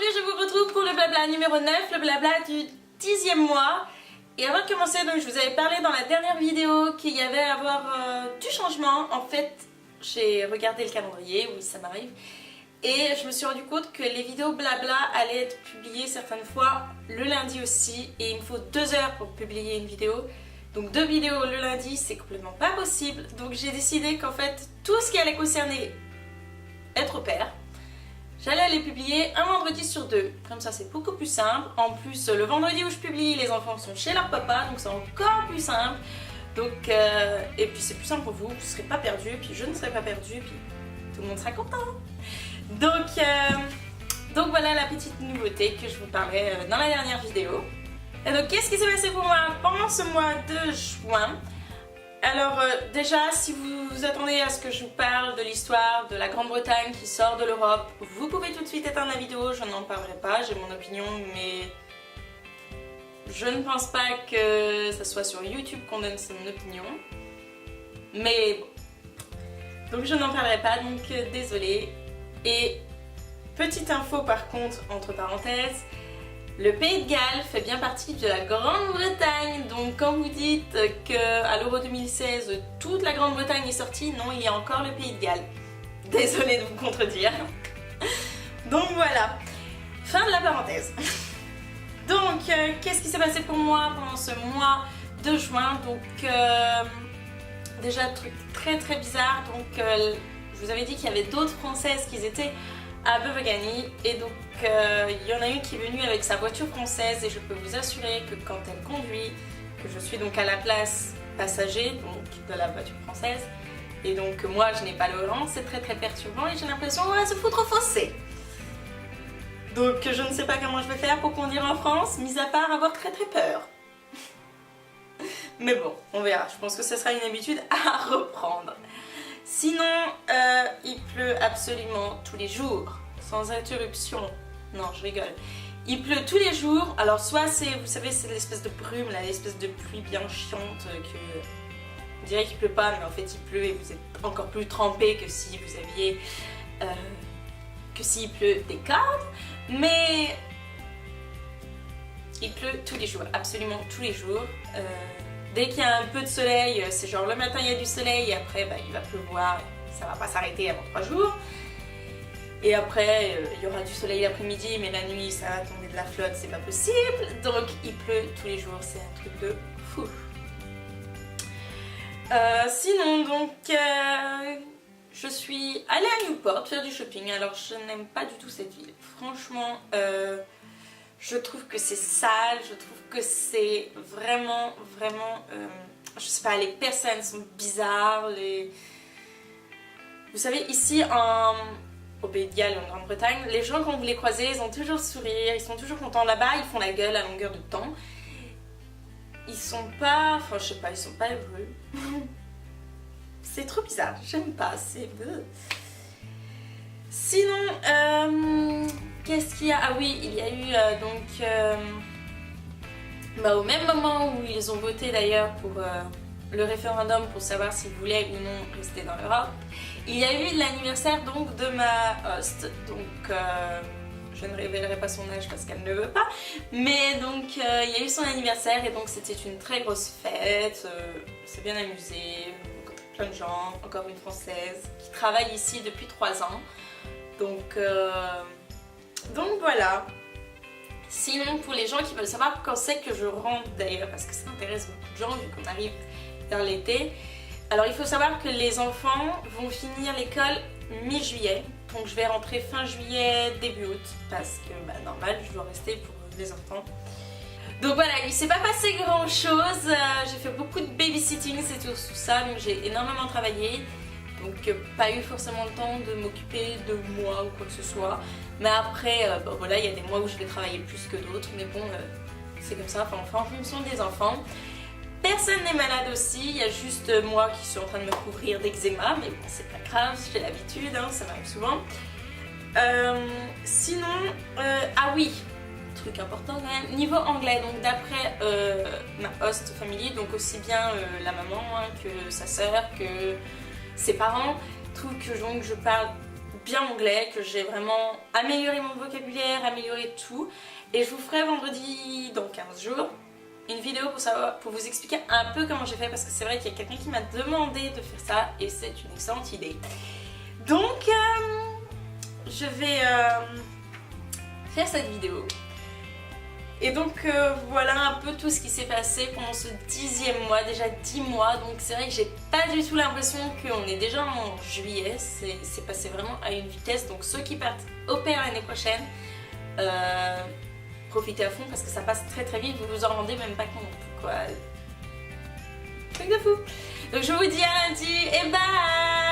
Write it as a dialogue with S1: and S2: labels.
S1: aujourd'hui je vous retrouve pour le blabla numéro 9, le blabla du 10e mois. Et avant de commencer, donc, je vous avais parlé dans la dernière vidéo qu'il y avait à avoir du changement. En fait, j'ai regardé le calendrier, oui ça m'arrive, et je me suis rendu compte que les vidéos blabla allaient être publiées certaines fois le lundi aussi, et il me faut 2 heures pour publier une vidéo. Donc 2 vidéos le lundi, c'est complètement pas possible. Donc j'ai décidé qu'en fait, tout ce qui allait concerner être au père, j'allais les publier un vendredi sur 2. Comme ça, c'est beaucoup plus simple. En plus, le vendredi où je publie, les enfants sont chez leur papa, donc c'est encore plus simple. Donc, et puis c'est plus simple pour vous, vous ne serez pas perdu, puis je ne serai pas perdue, puis tout le monde sera content. Donc voilà la petite nouveauté que je vous parlais dans la dernière vidéo. Et donc qu'est-ce qui s'est passé pour moi pendant ce mois de juin? Alors déjà, si vous vous attendez à ce que je vous parle de l'histoire de la Grande-Bretagne qui sort de l'Europe, vous pouvez tout de suite éteindre la vidéo, je n'en parlerai pas, j'ai mon opinion, mais je ne pense pas que ça soit sur YouTube qu'on donne son opinion. Mais bon. Donc je n'en parlerai pas, donc désolée. Et petite info par contre, entre parenthèses, le Pays de Galles fait bien partie de la Grande-Bretagne, donc quand vous dites qu'à l'Euro 2016 toute la Grande-Bretagne est sortie, non, il y a encore le Pays de Galles. Désolée de vous contredire. Donc voilà, fin de la parenthèse. Donc qu'est-ce qui s'est passé pour moi pendant ce mois de juin? Donc déjà truc très très bizarre, donc je vous avais dit qu'il y avait d'autres Françaises qui étaient à Bevegani, et donc il y en a une qui est venue avec sa voiture française, et je peux vous assurer que quand elle conduit, que je suis donc à la place passager donc de la voiture française, et donc moi je n'ai pas le volant, c'est très très perturbant et j'ai l'impression qu'on va se foutre au fossé. Donc je ne sais pas comment je vais faire pour conduire en France, mis à part avoir très très peur. Mais bon, on verra, je pense que ce sera une habitude à reprendre. Sinon, il pleut absolument tous les jours, sans interruption. Non, je rigole. Il pleut tous les jours. Alors soit c'est, vous savez, c'est l'espèce de brume, l'espèce de pluie bien chiante que... On dirait qu'il pleut pas, mais en fait il pleut et vous êtes encore plus trempé que si vous aviez... que s'il pleut des cordes. Mais... il pleut tous les jours, absolument tous les jours. Dès qu'il y a un peu de soleil, c'est genre le matin il y a du soleil et après bah, il va pleuvoir, ça va pas s'arrêter avant 3 jours. Et après il y aura du soleil l'après-midi, mais la nuit ça va tomber de la flotte, c'est pas possible. Donc il pleut tous les jours, c'est un truc de fou. Sinon donc je suis allée à Newport faire du shopping. Alors je n'aime pas du tout cette ville, franchement. Je trouve que c'est sale, je trouve que c'est vraiment, je sais pas, les personnes sont bizarres, Vous savez, ici au Pays de Galles, en Grande-Bretagne, les gens quand vous les croisez, ils ont toujours le sourire, ils sont toujours contents. Là-bas, ils font la gueule à longueur de temps. Ils sont pas, enfin je sais pas, ils sont pas heureux. C'est trop bizarre, j'aime pas, c'est... Sinon, qu'est-ce qu'il y a? Ah oui, il y a eu bah, au même moment où ils ont voté d'ailleurs pour le référendum pour savoir s'ils voulaient ou non rester dans l'Europe, il y a eu l'anniversaire donc de ma host, donc je ne révélerai pas son âge parce qu'elle ne veut pas, mais donc il y a eu son anniversaire et donc c'était une très grosse fête, c'est bien amusé, plein de gens, encore une française qui travaille ici depuis 3 ans, donc voilà. Sinon, pour les gens qui veulent savoir quand c'est que je rentre d'ailleurs, parce que ça intéresse beaucoup de gens vu qu'on arrive vers l'été, alors il faut savoir que les enfants vont finir l'école mi-juillet, donc je vais rentrer fin juillet, début août, parce que bah, normal, je dois rester pour les enfants. Donc voilà, il s'est pas passé grand chose, j'ai fait beaucoup de babysitting, c'est tout ça, donc j'ai énormément travaillé. Donc pas eu forcément le temps de m'occuper de moi ou quoi que ce soit. Mais après, bon, voilà, il y a des mois où je vais travailler plus que d'autres. Mais bon, c'est comme ça, enfin en fonction des enfants. Personne n'est malade aussi, il y a juste moi qui suis en train de me couvrir d'eczéma. Mais bon, c'est pas grave, j'ai l'habitude, hein, ça m'arrive souvent. Sinon, ah oui, truc important quand même, niveau anglais. Donc d'après ma host family, donc aussi bien la maman hein, que sa sœur, que... ses parents trouvent que donc je parle bien l'anglais, que j'ai vraiment amélioré mon vocabulaire, amélioré tout. Et je vous ferai vendredi, dans 15 jours, une vidéo pour vous expliquer un peu comment j'ai fait, parce que c'est vrai qu'il y a quelqu'un qui m'a demandé de faire ça et c'est une excellente idée. Donc je vais faire cette vidéo. Et donc voilà un peu tout ce qui s'est passé pendant ce 10e mois, déjà 10 mois, donc c'est vrai que j'ai pas du tout l'impression qu'on est déjà en juillet, c'est passé vraiment à une vitesse, donc ceux qui partent au pair l'année prochaine, profitez à fond parce que ça passe très très vite, vous vous en rendez même pas compte, quoi. Truc de fou. Donc je vous dis à lundi et bye.